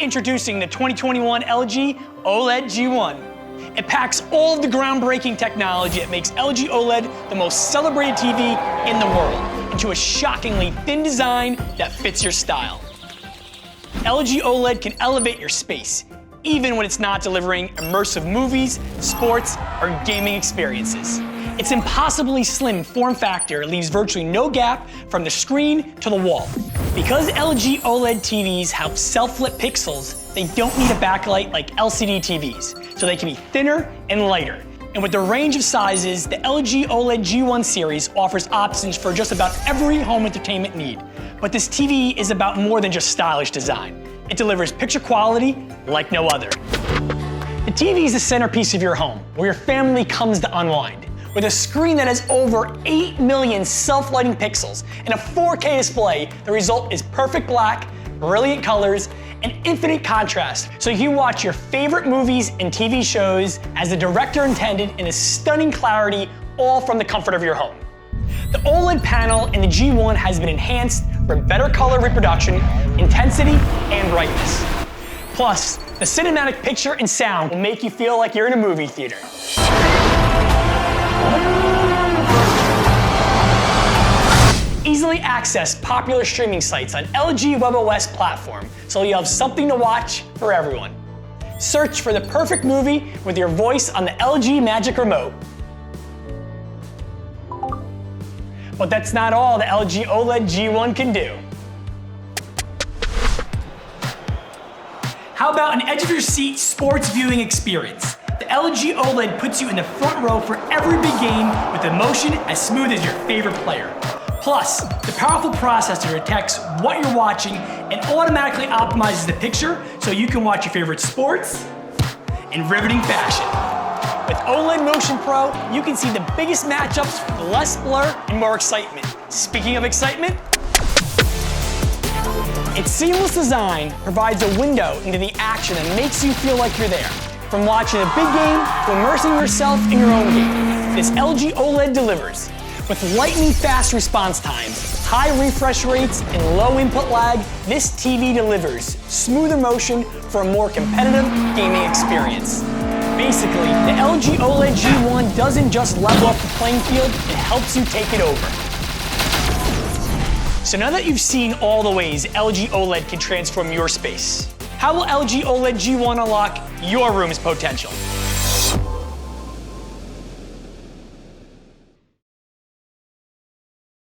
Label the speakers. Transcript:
Speaker 1: Introducing the 2021 LG OLED G1. It packs all of the groundbreaking technology that makes LG OLED the most celebrated TV in the world into a shockingly thin design that fits your style. LG OLED can elevate your space, even when it's not delivering immersive movies, sports, or gaming experiences. Its impossibly slim form factor leaves virtually no gap from the screen to the wall. Because LG OLED TVs have self-lit pixels, they don't need a backlight like LCD TVs, so they can be thinner and lighter. And with the range of sizes, the LG OLED G1 series offers options for just about every home entertainment need. But this TV is about more than just stylish design. It delivers picture quality like no other. The TV is the centerpiece of your home, where your family comes to unwind. With a screen that has over 8 million self-lighting pixels and a 4K display, the result is perfect black, brilliant colors, and infinite contrast, so you can watch your favorite movies and TV shows as the director intended in a stunning clarity, all from the comfort of your home. The OLED panel in the G1 has been enhanced for better color reproduction, intensity, and brightness. Plus, the cinematic picture and sound will make you feel like you're in a movie theater. Easily access popular streaming sites on LG WebOS platform, so you have something to watch for everyone. Search for the perfect movie with your voice on the LG Magic Remote. But that's not all the LG OLED G1 can do. How about an edge-of-your-seat sports viewing experience? The LG OLED puts you in the front row for every big game with emotion as smooth as your favorite player. Plus, the powerful processor detects what you're watching and automatically optimizes the picture so you can watch your favorite sports in riveting fashion. With OLED Motion Pro, you can see the biggest matchups with less blur and more excitement. Speaking of excitement, its seamless design provides a window into the action that makes you feel like you're there. From watching a big game to immersing yourself in your own game, this LG OLED delivers. With lightning fast response times, high refresh rates, and low input lag, this TV delivers smoother motion for a more competitive gaming experience. Basically, the LG OLED G1 doesn't just level up the playing field, it helps you take it over. So now that you've seen all the ways LG OLED can transform your space, how will LG OLED G1 unlock your room's potential?